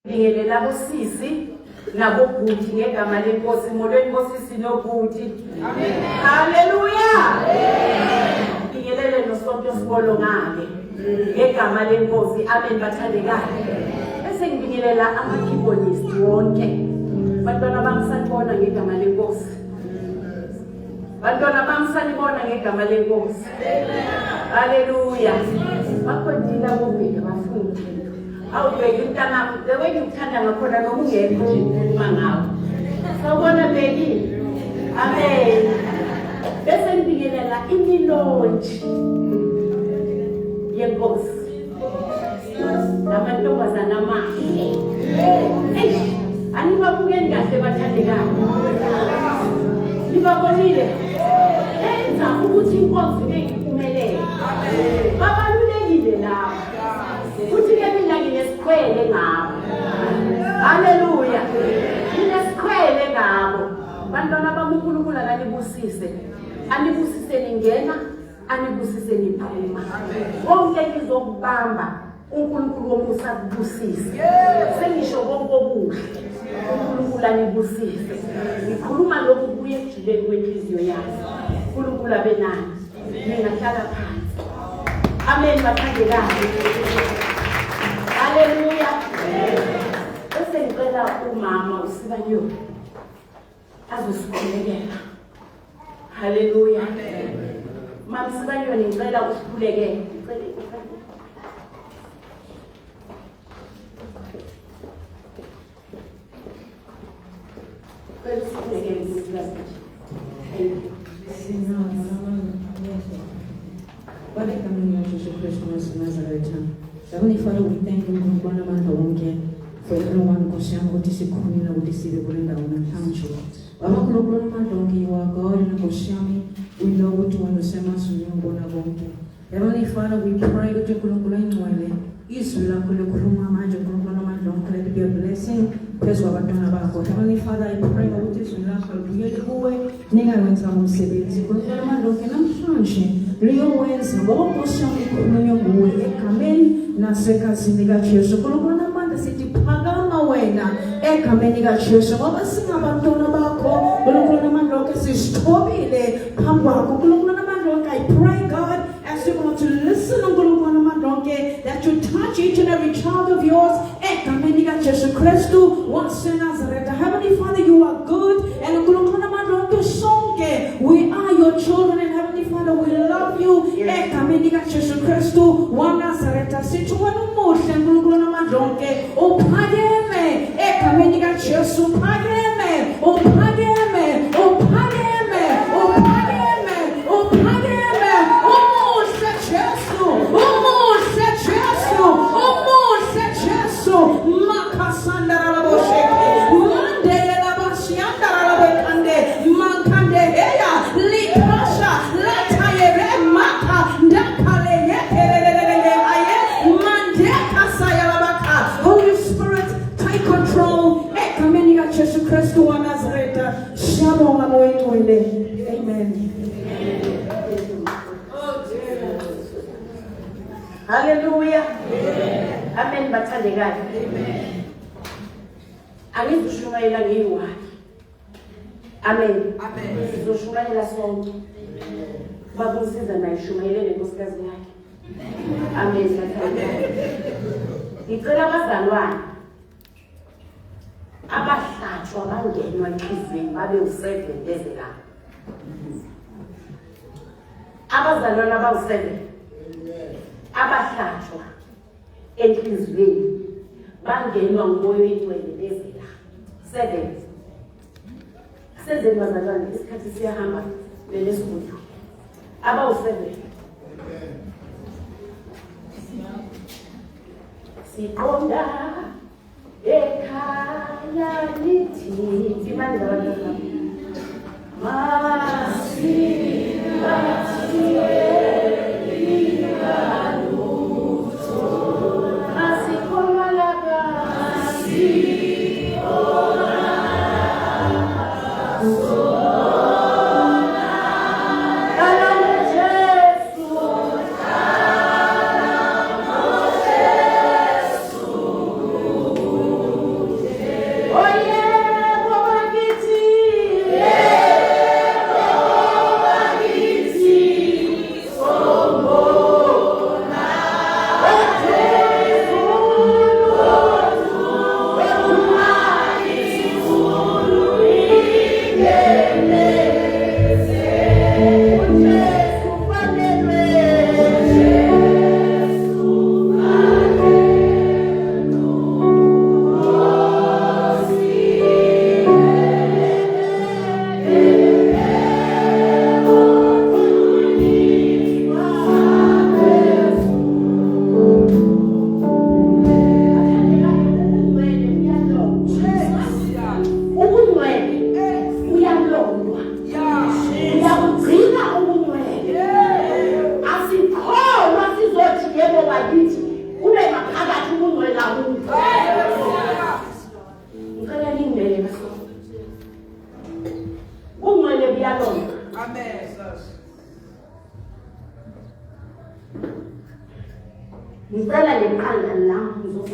Bingelela bosisi nabobhuti ngegama lenkosi molweni bosisi nobhuti. Amen. Haleluya. Amen. Bingelele nosonto sikolo ngake ngegama lenkosi. Amen bathandekayo. Bese ngibingelela ama-keyboardist wonke. Bantwana bami sanibona ngegama lenkosi. Bantwana bami sanibona ngegama lenkosi. Haleluya. Bakwendila kubili bafundi. Awubheki mntana the way ngikuthanda ngakhona noma ungekho nje uma ngawo. Sawubona bheki. Amen. Bese ngibingelela imilonji yenkosi. Namantombazana amahle. Anibabukeni kahle bathandekayo. Nibabonile. Enza ukuthi inkosi beyiphumelele. Babalulekile lapha. Futhi ke mina nginesikhwele ngabo. Haleluya. Nginesikhwele ngabo. Bantwana bamuNkulunkulu akanibusise. Anibusise ningena, anibusise niphuma. Konke nizokubamba uNkulunkulu womusa kubusise. Sengisho konke okuhle. uNkulunkulu anibusise. Ngikhuluma lokhu kuye ejuleni kwenhliziyo yami. uNkulunkulu abenani. Mina hlala phansi. Amen bathandekayo. Haleluya. Bese ngicela umama uSibanyo azosikhulekela. Haleluya. Mama Sibanyo ngicela usikhulekele. Heavenly Father, we thank you for everyone who shall go to see Kumina, who is the Burinda on Township. You are God and Goshami. We know what you want to say, Heavenly Father, we pray that you could Israel, let it be a blessing. Heavenly Father, I pray that this will not be a way. Nigga went on Sibility, but I'm Rio Wens, Bokosham, Kamen, Naseka Siniga Church, Kolomana City, Pagama Wena, Ekameniga Church, Obasing about Tonabako, Kolomana Locus is Toby, Pamwa, Kolomana. I pray, God, as you want to listen to Kolomana, that you touch each and every child of yours, Ekameniga Church, Christu, once in Nazareth. Heavenly Father, you are good, and Kolomana Sonke, we are your children, and Heavenly Father, we love you. Ekameniga Church, Christu, one Nazareth, Situan Motion, Kolomana Donke, O Pageme, Ekameniga Church, Pageme, O Pageme, O Pageme, O Pageme, O Pageme, O Secheso, O Secheso, O Secheso, Makasanda Rabosheke, Mande Labashianda Rabekande, Mankande Heya, Likasha, Latayere, Maka, Dakale, Mandeka Sayalabaka. Holy Spirit, take control. Ekameniga Church Christ wa Nazareth. Shalom Amoitoile. Amen. Hallelujah. Amen bathandekayo. Angizushumayela ngiyiwakhe. Amen. Sizoshumayela sonke. Babusiza naye shumayelele nkosikazi yakhe. Amen bathandekayo. Ngicela abazalwane abahlatshwa bangenwa enhliziyweni babe u7 ezela. Abazalwane abawu7 abahlatshwa enhliziyweni bangenwa ngumoya oyingcwele bezela. 7 sezeni bazalwane isikhathi siyahamba lelesibutho abawu7 siqonda ekhaya lithi imani zabantwana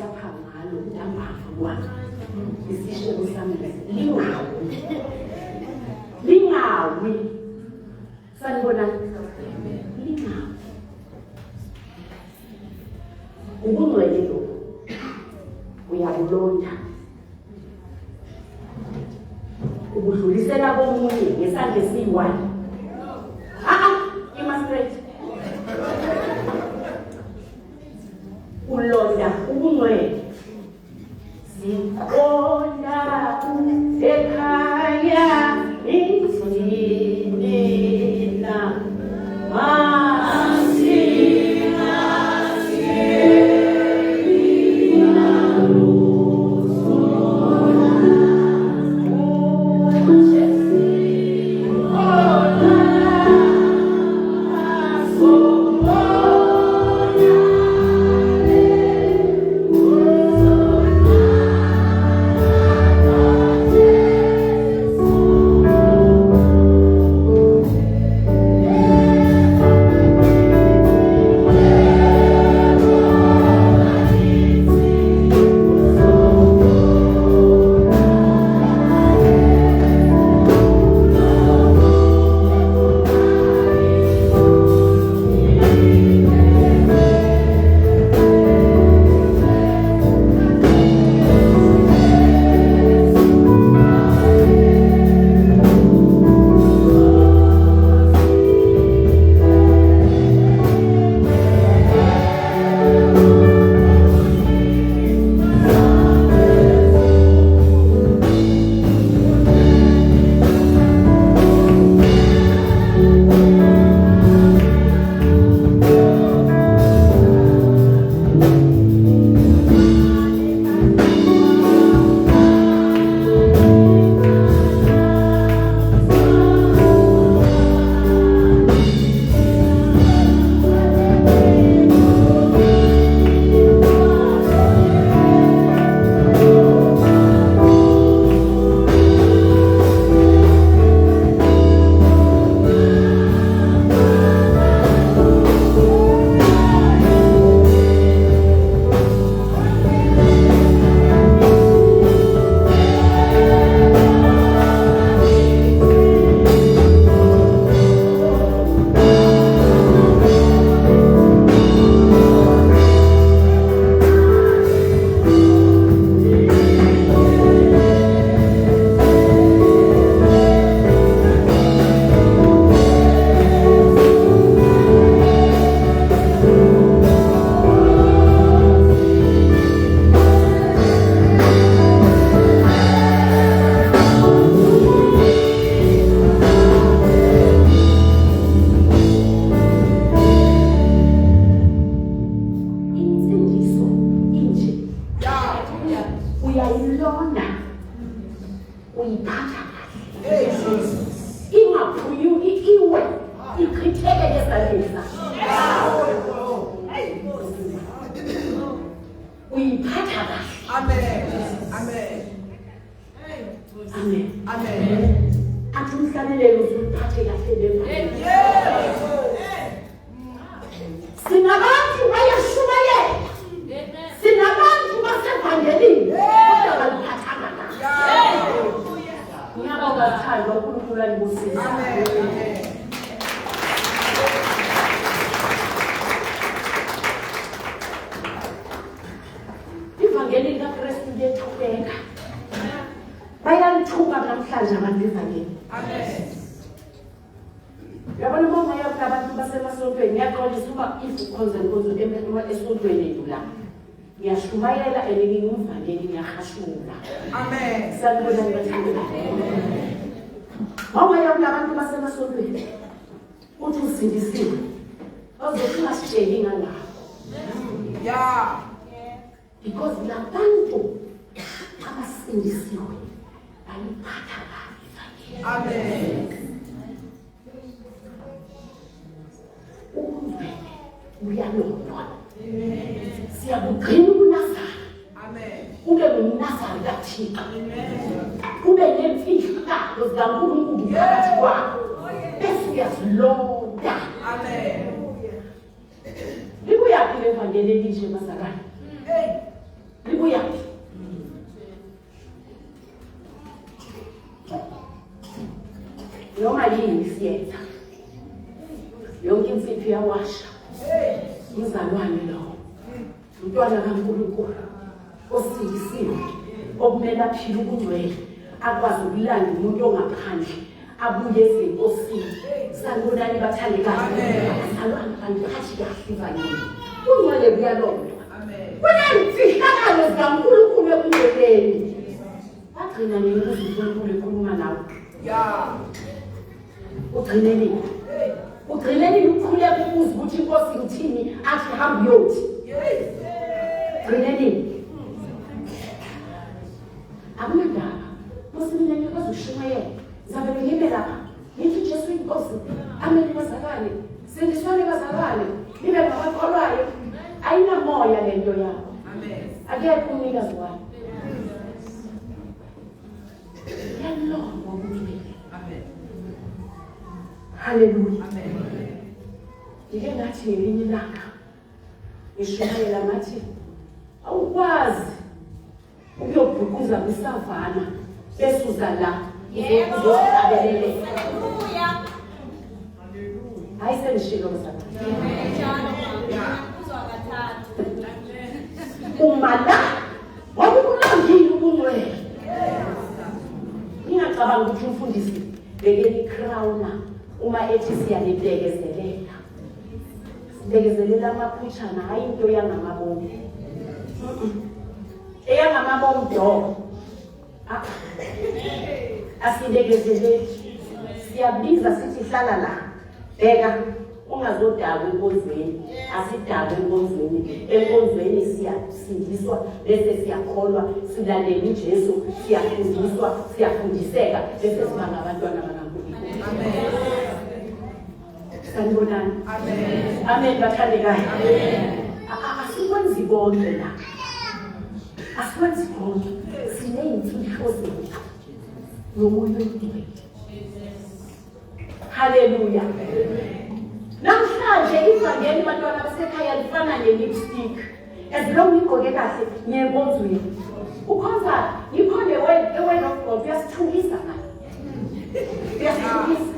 lapha ngalo ntambama kwami isishebo sami lingawi sanibona lingawi ubungcwele lo uyabulonda ubudlulisela komunye ngesandla esiyi-1 imastrate ulonda ubungcwele sikhona ekhaya insinina ngiyashumayela elingumvangeli ngiyahashula amen sanibona ngibathanda mawaya kulabantu basemasontweni uthi usindisiwe ozothi ungasitsheli ngalapho because labantu abasindisiwe baliphatha kabi amen uyalondwa siyakugcina ukunazana ube ngumnazari kaThixo ube nemfihlakalo zikaNkulunkulu phakathi kwakho bese uyazilonda likuyaphi le vangeli elisha masakane Haleluya. Noma yini siyenza. Yonke insipho iyawasha. Umzalwane lo. Umntwana kaNkulunkulu osindisiwe okumele aphile ubungcwele akwazi ukulanda umuntu ongaphandle abuye ezinkosini. Sanibonani bathandekayo. Salwana baniphathi kahle ivangeli. Ungcwele kuyalondwa. Kunemfihlakalo zikaNkulunkulu ekungcweleni. Agcina nini uNkulunkulu ekhuluma nawe? Ugcineni ukukhuleka ukuze ukuthi inkosi ngithini athi hamba uyothi. Ugcineni. Akunandaba. Musimile ngikwazi ukushumayela. Zabe ngime lapha. Ngithi Jesu inkosi. Ameni bazalwane. Sendiswane bazalwane. Nibe ngabakholwayo. Ayinamoya lento yakho. Amen. Akekho umnikazi wayo. Yalongo ukuthi. Amen. Hallelujah. Amen. Ngike ngathi ngelinye ilanga ngishumayela ngathi awukwazi ukuyobhukuza kwisavana bese uza la uzosabelele. Hallelujah. Hayi sengishilo msana. Umala wakukulangile ubungcwele. Ngingacabanga ukuthi umfundisi bekeli crown uma ethi siyalibhekezelela. Sibhekezelela amaphushana hayi into yangamabomu. Eyangamabomu do. Asibekezeleli. Siyabiza sithi hlala la. Bheka ungazodakwa enkonzweni. Asidakwe enkonzweni. Enkonzweni siyasindiswa bese siyakholwa, silalela uJesu, siyafundiswa, siyafundiseka bese siba ngabantwana bakaNkulunkulu. Amen. Sanibonani. Amen. Amen bathandekayo. Amen. Asikwenzi konke la. Asikwenzi konke. Sineyimfihlo zethu. Nomoya wengcwele. Hallelujah. Namhlanje ivangeli bantwana basekhaya lifana ne-lipstick. As long ngigqoke kahle ngiyenkonzweni. Ukhonza ngikhonde word of God uyasithulisa ngani. Uyasithulisa.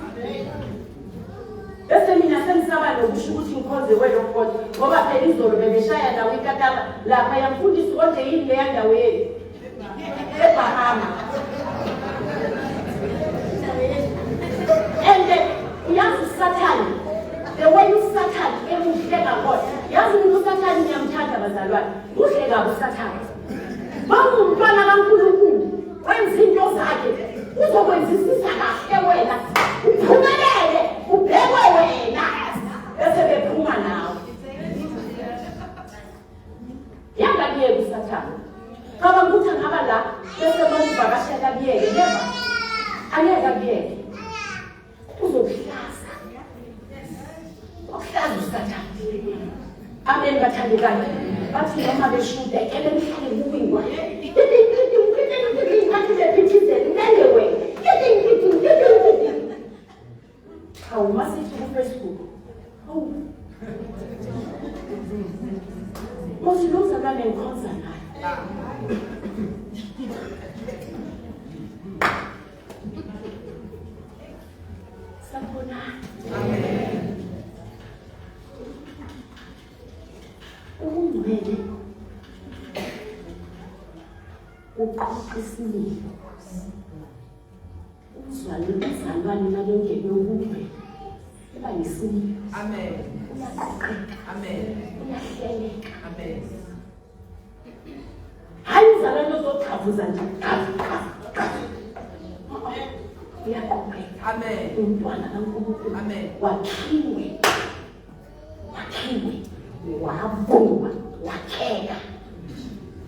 Bese mina sengisaba nokusho ukuthi ngikhonze word of God ngoba phela izolo bebeshaya ndawo inkataba lapha yamfundisi konje yini le yandawo yeni. eBahama. And uyazi Satan, the way you Satan emuhleka God. Yazi umuntu Satan ngiyamthanda bazalwane. Uhleka uSatan. Bangumntwana kaNkulunkulu. Wenza into zakhe. Uzokwenzisisa kahle wena. Uphumelele, ubhekwe wena. Bese bephuma nawe. Yanga kuyeke uSatan. Kaba ukuthi ngaba la bese bazivakashela kuyeke neba. Angeke kuyeke. Uzokuhlaza. Ukuhlaza uSatan. Amen bathandekayo. Bathi noma beshuda elemhlanje kuwingwa. How must it be Facebook? Oh. Most looks at that and concern. Amen. Umwele uqoqa isinilo uzwale bazalwane nalongene ubungcwele eba yisinilo. Amen. Uyaqoqeka. Amen. Uyahleleka. Amen. Hayi uzalwane ozochavuza nje. Uyaqoqeka. Amen. Umntwana kaNkulunkulu. Amen. Wakhiwe. Wabuma, wakheka.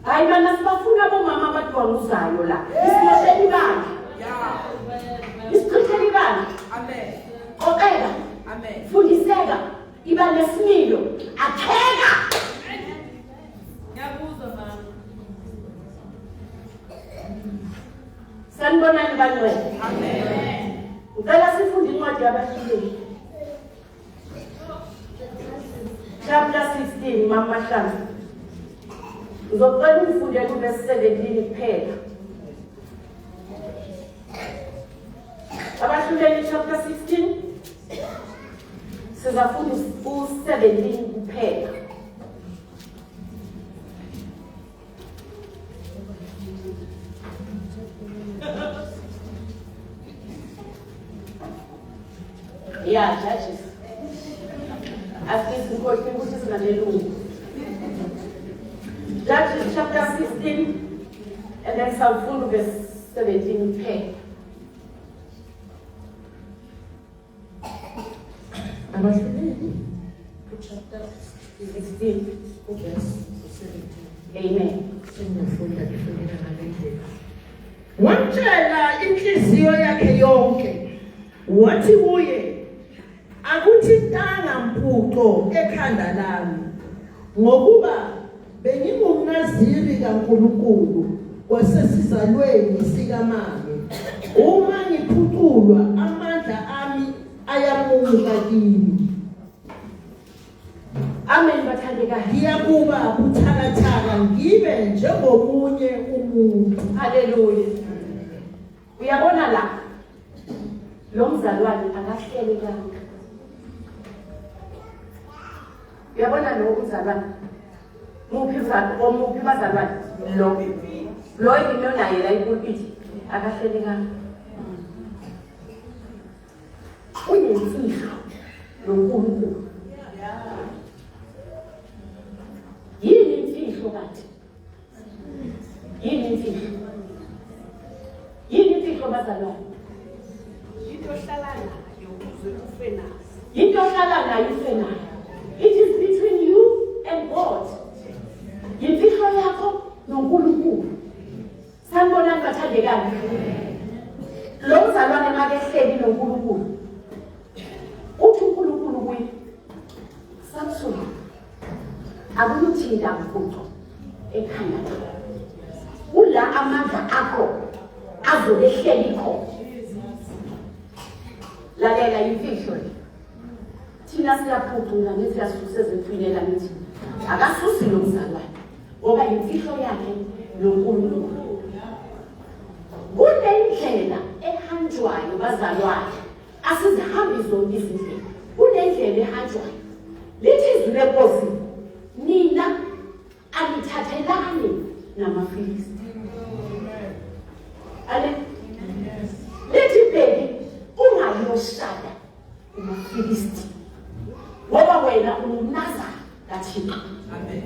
Hayi bana sibafuna bomama abadwanguzayo la. Isilahleli bani? Isichitheli bani? Amen. Qoqeka. Amen. Fundiseka. Iba nesimilo. Akheka. Ngiyabuzwa mama. Sanibonani bangcwele. Amen. Ucela sifunde incwadi yabahluleli. Chapter 16, Mama Sham. Uzocela ufundele uverse 17 kuphela. Abahluleli chapter 16 sizafunda u-17 kuphela. Yeah, Judges. Asking question which is Hallelujah. Judges chapter 16 and then some full verse 17 pay. Chapter 16 verse 17. Amen. Wamtshela inhliziyo yakhe yonke wathi kuye akuthintanga mpuco ekhanda lami ngokuba bengingumnaziri kaNkulunkulu kwasesizalweni sikamame uma ngiphuculwa amandla ami ayamuka kimi. Amen bathandekayo. Ngiyakuba buthakathaka ngibe njengomunye umuntu. Hallelujah. Uyabona la lo mzalwane akahlelekanga. Uyabona lo mzalwane muphi bazalwane lo yini naye la ipulpit akahlelekanga. Uyimfihlo noNkulunkulu. Yini imfihlo kanti? Yini imfihlo? Yini imfihlo bazalwane? Into ohlala nayo ukuze ufe nayo. Into ohlala nayo ufe nayo. It is between you and God. Imfihlo yakho noNkulunkulu. Sanibonani bathandekayo. Lo mzalwane makehleli noNkulunkulu. Uthi uNkulunkulu kuye Samson akuyuthinda mfuco ekhanda lakho. Ula amandla akho azobe hleli khona. Lalela imfihlo. Thina siyaphucula ngithi siyasusa ezithwilela ngithi akasusi lo mzalwane ngoba imfihlo yakhe noNkulunkulu. Kunendlela ehanjwayo bazalwane asizihambi zonke izindlela. Kunendlela ehanjwayo. Lithi izwi lenkosi nina alithathelani namaFilisti. Ale lithi bheki ungayoshada umaFilisti ngoba wena unguNazari kaThixo. Amen.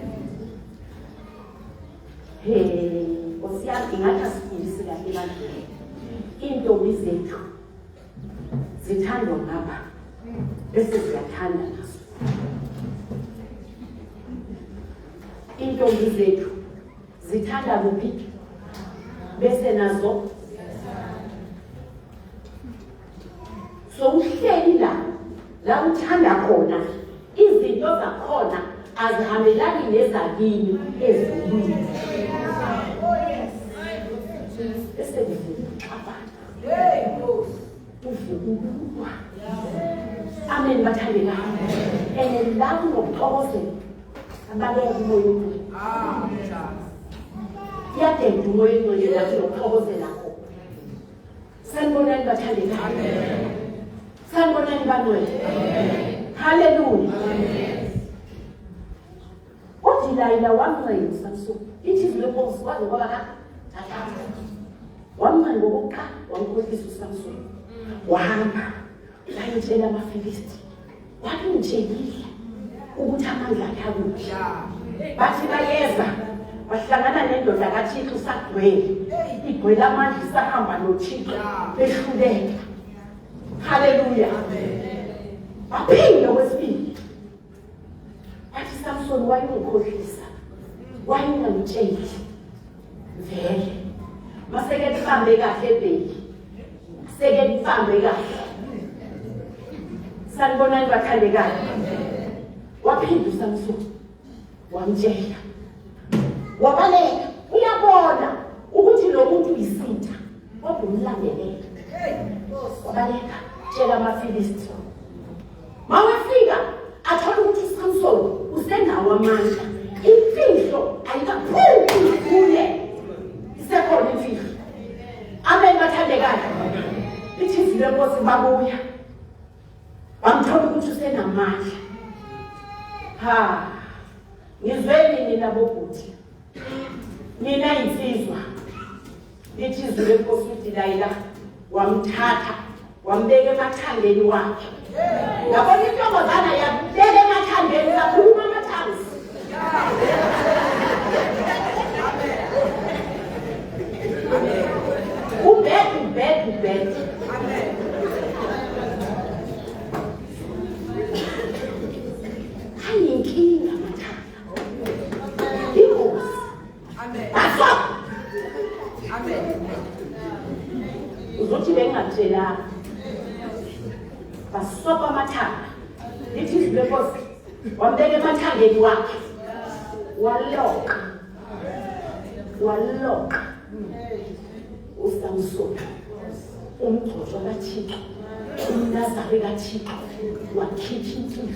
Osiyami ngathi asifundise kahle bandle. Intombi zethu zithandwa ngapha bese ziyathanda nazo. Intombi zethu zithanda kuphi bese nazo so uhleli la uthanda khona izinto zakhona azihambelani nezakini ezibili. Bese Amen bathandekayo. And la unokuxokozela ababeka umoya wengcwele. Yadenda umoya wengcwele lapho unokuxokozela khona. Sanibonani bathandekayo. Sanibonani bangcwele. Hallelujah. uDelilah wamncela uSamson. Ithi izwi lenkosi kwaze kwaba kathathu. Wamncela ngokuqala wamkhohlisa uSamson. Wahamba layitshela amaFilisti. Wakumtshelile ukuthi amandla akhe akuphi. Bathi bayeza bahlangana nendoda kaThixo sagcwele. Igcwele amandla isahamba noThixo behluleka. Hallelujah. Baphinda kwesibili. Athi Samson wayengikhohlisa. Wayengangitsheli. Vele. Maseke kuhambe kahle ebheki. Seke kuhambe kahle. Sanibonani bathandekayo. Waphinda uSamson wamtshela. Wabaleka uyabona ukuthi lo muntu uyisitha kodwa umlandelele. Wabaleka tshela amaFilisti. Mawafika athola ukuthi uSamson usenawo amandla. Imfihlo ayikaphuli lenkosi babuya bamthola ukuthi usenamandla. Ngizweni nina bobhuti, nina insizwa, lithi izwi lenkosi uDilayila wamthatha wambeka emathangeni wakhe. Yabona intombazana yabeka emathangeni kakhuluma amathangi. Ubed. Ayinkinga amathanga. Ingozi. Amen. Uzothi bengatshelanga. Basopa amathanga. Lithi izwi lenkosi wambeka emathangeni wakhe. Waloka. uSamson umgcotsho kaThixo umNazari kaThixo wakhipha imfihlo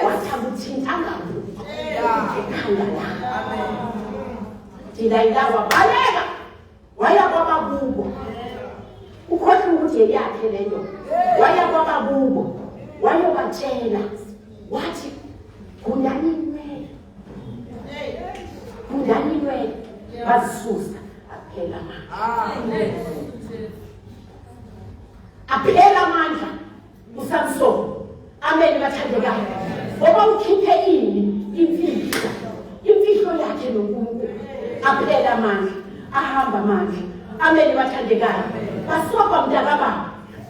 wathaba uthinta ngamuntu ekhanda lakhe. Dilayila wabaleka waya kwabakubo. Ukhohle ukuthi yakhe leyo. Waya kwabakubo wayobatshela wathi kundani inwele bazisusa aphela amandla uSamson. Amen bathandekayo. Ngoba ukhiphe imfihlo yakhe noNkulunkulu. Aphela amandla ahamba amandla. Amen bathandekayo. Basopa mntakababa.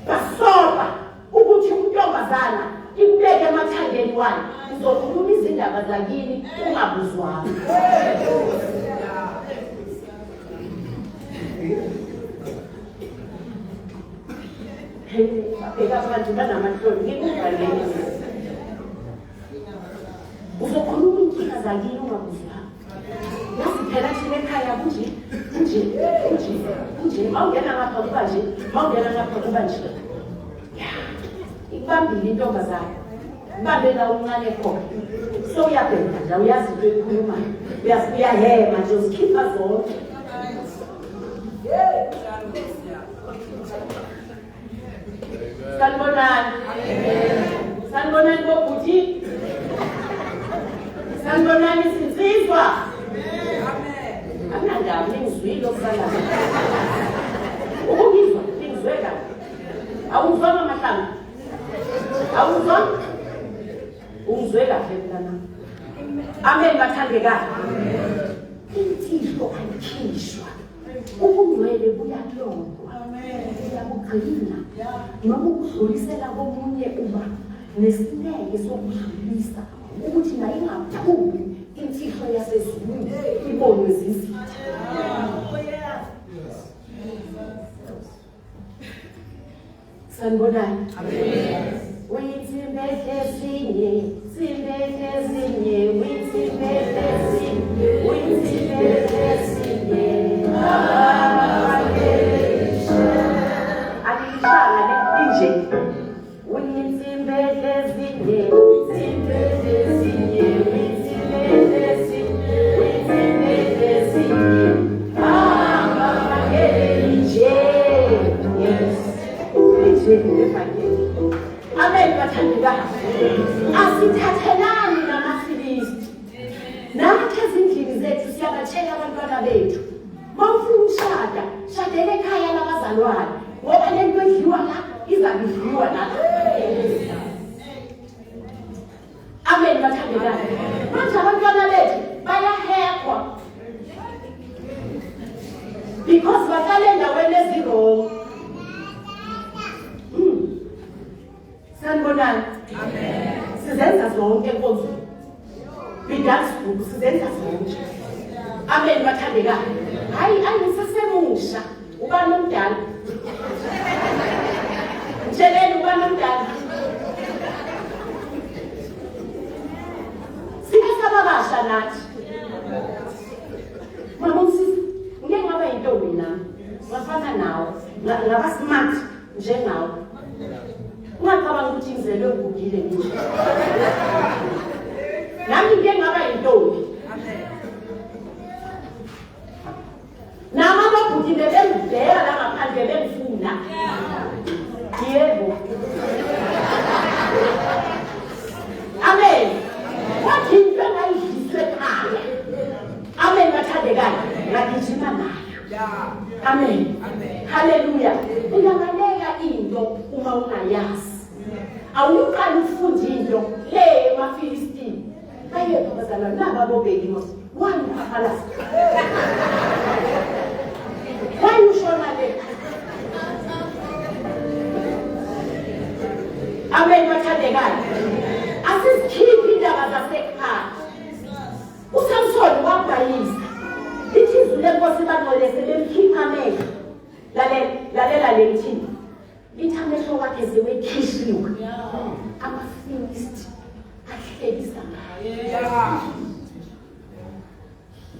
Basopa ukuthi untombazana imbeke emathangeni wayo. Uzokhuluma izindaba zakini ungabuzwanga. Bapeka abantu banamahloni ngikuvalele. Uzokhuluma inkinga zakini ungabuzwanga. Yasiphela thina ekhaya kunje. Mawungena ngapha kuba nje, mawungena ngapha kuba nje. Ikubambile intombazana. Ibambe la uncane khona. So uyabheka nje uyazi into ekhulumayo. Uyahema nje uzikhipha zonke. Sanibonani bobhuti. Sanibonani sinsizwa. Amnandaba ngizwile okusala. Ukungizwa ngizwe kahle. Awuzwanga amahlangu. Awuzwa? Ungizwe kahle mntana. Amen bathandekayo. Imfihlo ayikhishwa. Ubungcwele buyalondwa. Uyabugcina. Noma ukudlulisela komunye uba nesineke sokudlulisa ukuthi naye ingaphumi imfihlo yasezulwini ibonwe zizitha. Sanibonani. Amen. Amen bathandekayo. Asithathelani namaFilisti. Nathi ezindlini zethu siyabatshela abantwana bethu. Mawufuna ukushada, shadela ekhaya labazalwane. Ngoba lento edliwa la izabidliwa la. Amen bathandekayo. Manje abantwana bethu bayahekwa. Because bahlala endaweni ezirong. Sanibonani. Amen. Sizenza zonke inkonzo. Bidasbuku sizenza zonke. Amen bathandekayo. Hayi ngisasemusha. Ubani omdala? Mtsheleni ubani omdala? Sikasababasha nathi. Mama usisi, ngeke ngaba yintombi nami. Ngafana nawe. Ngaba smart njengawe. Ungacabanga ukuthi ngizelwe ngugile nje. Nami ngeke ngaba yintombi. Nama babhuti bebengibheka la ngaphandle bengifuna. Amen. Hallelujah. Uyabaleka into uma ungayazi. Awuqala ufunde into le emaFilistini. Ayepha bazalwa naba bobhekimo. Wani akhalasi. Wani ushona le. Amen bathandekayo. Asizikhiphi indaba zasekhaya. uSamson wabhayisa. Ithizwe lenkosi bangcolese lemkhipha amehlo. Lalela lethini. Lithi amehlo wakhe sewekhishiwe. AmaFilisti ahlekisa ngaye.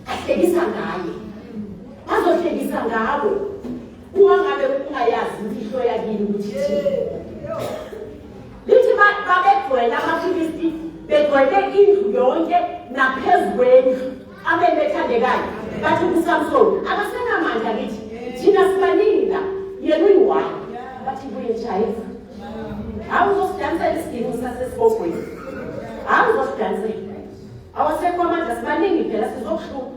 Ahlekisa ngaye. Bazohlekisa ngawe. Ungabe ungayazi imfihlo yakini ukuthi lithi babegcwele amaFilisti begcwele indlu yonke naphezu kwendlu. Amen bethandekayo. Bathi uSamson akasenamandla kithi thina sibaningi la yena uyi-one. Bathi buye jayiva. Awuzosidansela isidingo sasesibogweni. Awuzosidansela. Awasekho amandla sibaningi phela sizokuhlupha.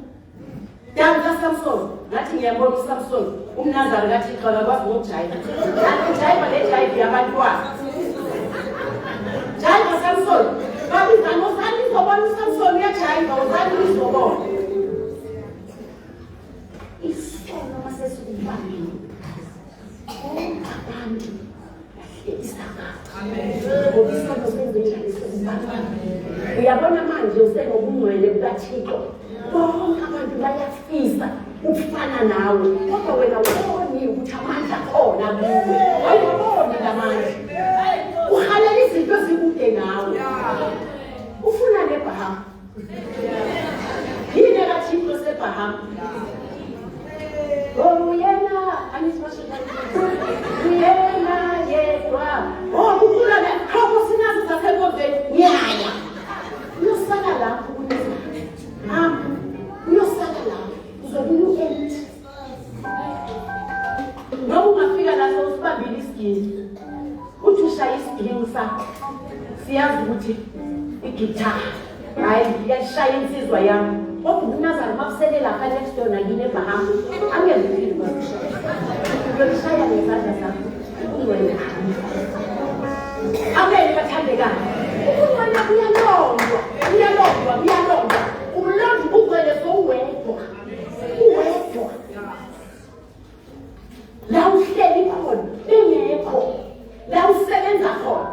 Dansa Samson. Ngathi ngiyabona uSamson umnazari kaThixo akakwazi ukujayiva. Kanti ujayiva lejayiva yabantwana. Jayiva Samson. Babiza ngozani izobona uSamson uyajayiva uzani izobona. Isono masesibambile. Abantu uyabona manje usenobungcwele bukaThixo. Bonke abantu bayafisa ukufana nawe. Kodwa wena uboni ukuthi amandla khona kuwe. Awuboni lamandla. Uhalela izinto ezikude nawe. Ufuna leBahama. Yini kaThixo seBahama? Yena anisibashela. Yena yedwa. Kukhula la khabo sinazo zasekonzeni. Nyaya. Uyosala lapho kunezana. Uyosala lapho. Uzobuya uempty. Noma ungafika la sewusibambile isigidi. Uthi ushaya isigidi sakho. Siyazi ukuthi igitara hayi iyashaya insizwa yami. Kodwa uNazari makusele lapha next door nakini eBahama. Angezifili ngokushaya. Uyolishaya ngezandla zakho. Uwena. Amen bathandekayo. Ukubona kuyalondwa. Umlondo ugcwele sowedwa. Uwedwa. La uhleli khona, engekho. La usebenza khona.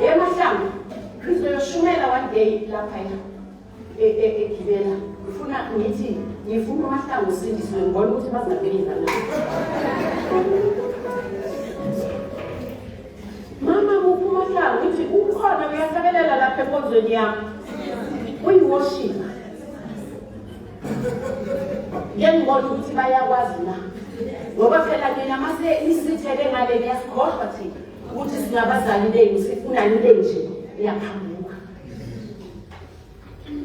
Emahlangu. Kristo yoshumela one day lapha egibela. Ngifuna amahlangu sindiswe ngibona ukuthi bazabeleza na. Mama uphuma mahlangu uthi ukhona uyasebelela lapha enkonzweni yami. Uyiworship. Ngiyabona ukuthi bayakwazi na. Ngoba phela mina mase isithele ngale ngiyasikhohlwa thina ukuthi singabazali benu sifuna into enje iyaphambuka.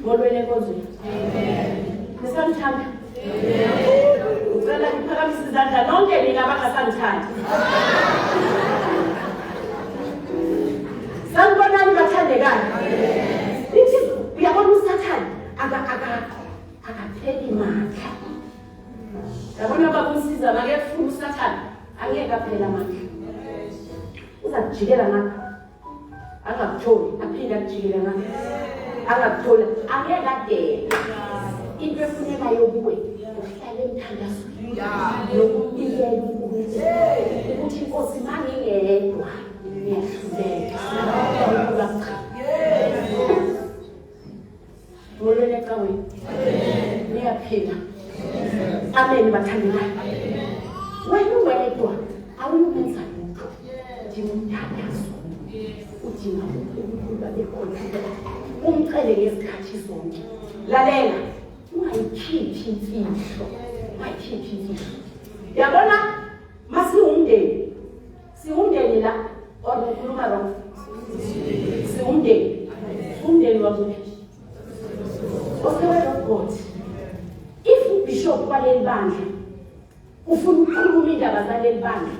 Molweni enkonzweni. Amen. Nisamthanda. Ucela iphakamise izandla lonke nina abangasamthandi. Sanibonani bathandekayo. Lithi uyabona uSathane akapheli mandla. Yabona bakumsiza makefuna uSathane angeke aphela amandla. Uzakujikela ngapha. Angakutholi aphinde akujikele ngapha. Angakutholi angeke adela. Into efuneka yokuwe uhlale emthandazweni. Nokumbikela ukuthi inkosi mangingedwa ngiyahluleka. Molweni ecaweni. Niyaphila. Amen bathandekayo. Wena uwedwa awumenza lutho. Ngimthandazo. Udinga ukuba bekhona. Umcele ngesikhathi zonke. Lalela. Ungayikhiphi imfihlo. Yabona masiwumndeni. Siwumndeni la okhuluma lo. Siwumndeni. Umndeni wakho. God. If ubishop waleli bandla ufuna ukukhuluma indaba zaleli bandla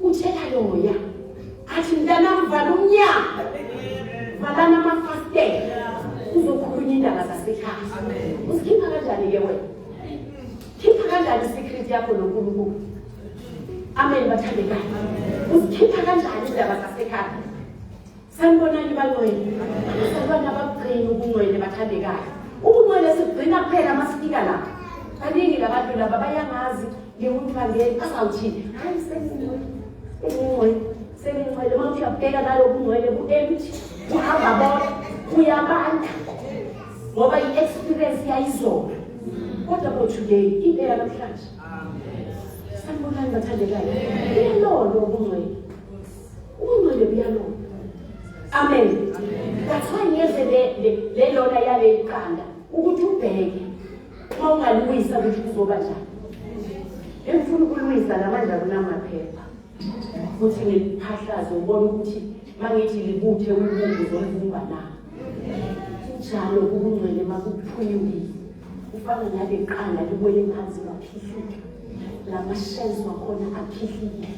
utshela loya athi mntanami vala umnyango valana amafastela uzokhuluma indaba zasekhaya. Usikhipha kanjani ke wena? Khipha kanjani isecret yakho noNkulunkulu? Amen bathandekayo. Usikhipha kanjani indaba zasekhaya? Sanibonani bangcwele. Sabona abagcina ubungcwele bathandekayo. Ubungcwele sigcina kuphela masifika la. Baningi labantu laba bayangazi ngekuvangeli asawuthini. Hayi sengingcwele manje uyabheka nalobu ngcwele bu-empty. Uhamba bona uyabanda. Ngoba i-experience yayizona. Kodwa bo today impela namhlanje. Sanibonani bathandekayo. Iyalolo ubungcwele. Ubungcwele buyalolo. Amen. That's why ngeze le lona yale iqanda ukuthi ubheke uma ungalwisa ukuthi kuzoba njani. Engifuna ukulwisa namanje akunamaphepha. Futhi ngiphahlazo ubona ukuthi mangithi libuthe ubungu zomvumba na. Njalo ubungcwele makuphunyukile. Ufana nale iqanda liwele phansi laphihlika. Lamashells wakhona aphihlile.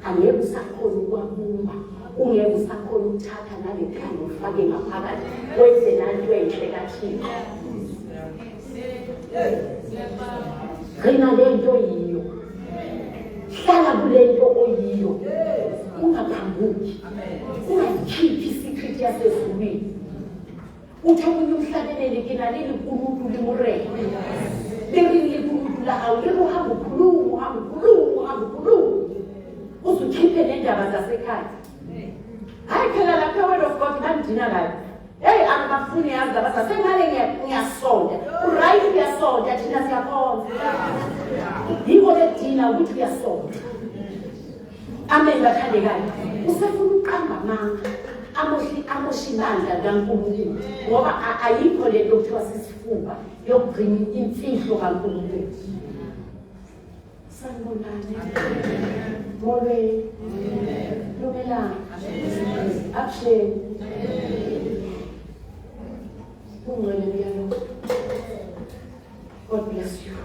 Angeke usakhona ukwabumba. Ungeke usakhona ukuthatha nale qanda ufake ngaphakathi wenze nanto enhle kaThixo. Gcina lento yiyo. Hlala kulento oyiyo. Ungaphambuki. Ungakhiphi isecret yasezulwini. Uthomile umhlabelele kina leli uNkulunkulu limureke. Leli uNkulunkulu la awulibo hamba ukhuluma. Uzukhiphe nendaba zasekhaya. Hayi phela lapha word of God bandina la. Hey angafuni yazi laba sengale ngiyasonda. Uright uyasonda thina siyakhona. Yiko ledina ukuthi uyasonda. Amen bathandekayo. Usefuna uqamba amanga. Amoshinanda kaNkulunkulu. Ngoba ayikho lento okuthiwa sisifuba yokugcina imfihlo kaNkulunkulu. Sanibonani. Molwe. Lumela. Action. God bless you.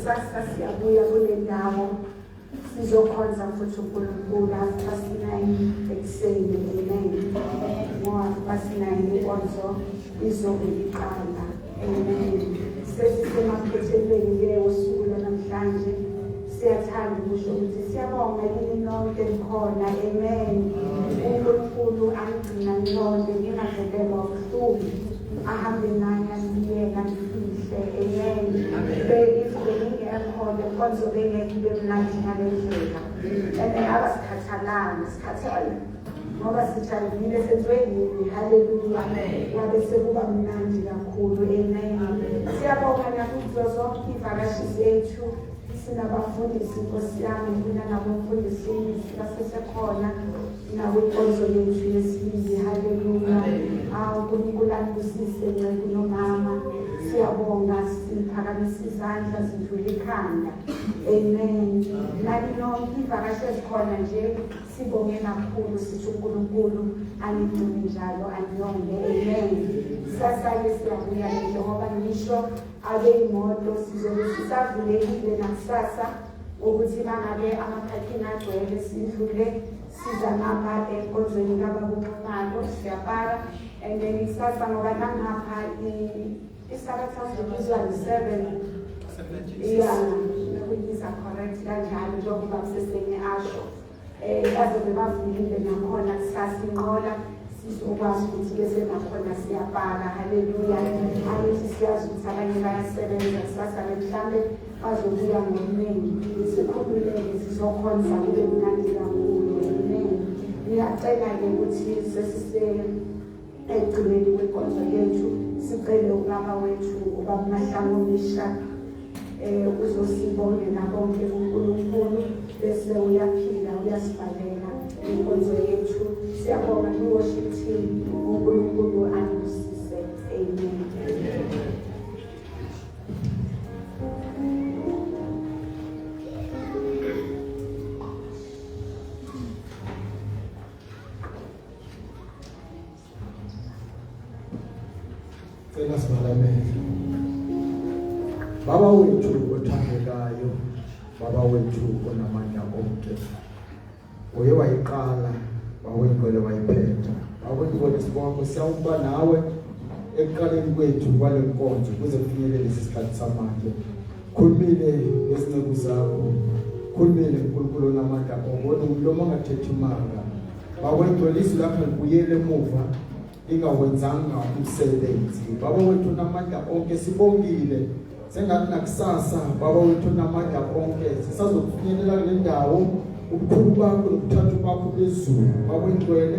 Sasa siyabuya kule ndawo sizokhonza futhi uNkulunkulu 9:30 ekuseni. Amen. Ngoba 9 inkonzo izobe iqala. Amen. Sesisemaphethelweni usuku namhlanje siyathanda ukusho ukuthi siyabonga yini nonke khona. Amen. uNkulunkulu angigcina nonke ngingavelelwa ubuhlungu ahambe nami asiyena ngifihle. Amen. Ngiyakholwa konke bengeke bemnandi ngalendlela. Abasikhathalanga ngoba sijabulile senziwe yini. Haleluya. Ngabe sekuba mnandi kakhulu. Amen. Siyabonga nakuzo zonke ivakashi zethu. Sinabafundisi Nkosi yami kunanabafundisi basesekhona nakwinkonzo yethu yesibili. Haleluya. uNkulunkulu anibusise nceku nomama. Siyabonga siphakamisa izandla sidlula ikhanda. Amen. Nani nonke ivakashi ezikhona nje sibonge kakhulu sithi uNkulunkulu anigcine njalo aniyonge. Amen. Sasake siyabuya njengoba ngisho abeyimoto sizobe sisavulekile nakusasa ukuthi mangabe amaphakhingi agcwele sidlule siza ngapha enkonzweni kaBabuNcumalo siyapara and then isasa ngoba nangapha isabatha ngizwa 7 yeah njengoba babsesene asho bazobe bavulile nakhona sisasinqola sizokwazi ukuthi bese nakhona siyabhala. Haleluya. Angithi siyazi ukuthi abanye bayasebenza sasale mhlambe bazobuya ngobuningi sikhululeke sizokhonza kube mnandi kakhulu. Amen. Ngiyacela-ke ukuthi ekugcineni kwenkonzo yethu sicele ubaba wethu ubaba Mahlangunisha uzosibongela bonke uNkulunkulu bese uyaphila uyasivalela inkonzo yethu. Siyabonga i-worship team uNkulunkulu anibusise. Amen. Cela sibalamele. Baba wethu othandekayo, baba wethu onamandla onke. Uye wayiqala, wawenkole wayiphetha. Awunkole sibonke siyawuba nawe ekuqaleni kwethu kwale nkonzo kuze kufinyelele isikhathi samanje. Khulumile ngezinceku zakho. Khulumile uNkulunkulu onamandla onke, umlomo ongathethi imanga. Bawenkole izwi lakho libuyele emuva. Ingawenzanga umsebenzi. Baba wethu namandla onke sibongile sengathi nakusasa baba wethu namandla onke sisazokufinyelela kule ndawo ubukhulu bakho nokuthatha kwakho bezulu. Baba ingcwele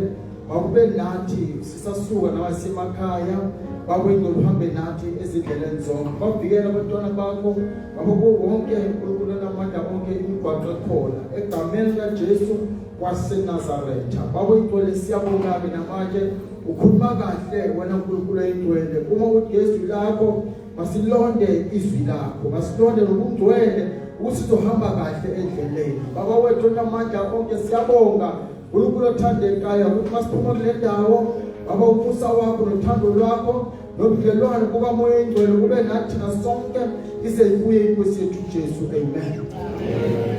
makube nathi sisasuka nawasemakhaya. Baba ingcwele uhambe nathi ezindleleni zonke. Bavikele abantwana bakho baba bonke uNkulunkulu namandla onke imigwaqo ekhona egameni kaJesu waseNazaretha. Baba ingcwele siyabonga-ke namanje ukhuluma kahle wena uNkulunkulu oyingcwele. Uma uJesu lakho masilonde izwi lakho, masilonde nokungcwele ukuthi sizohamba kahle endleleni. Baba wethu namandla onke siyabonga uNkulunkulu othandekayo ukuthi masiphuma kule ndawo baba umusa wakho nothando lwakho nobudlelwano bukaMoya oyingcwele kube nathi sonke ize ibuye inkosi yethu Jesu. Amen.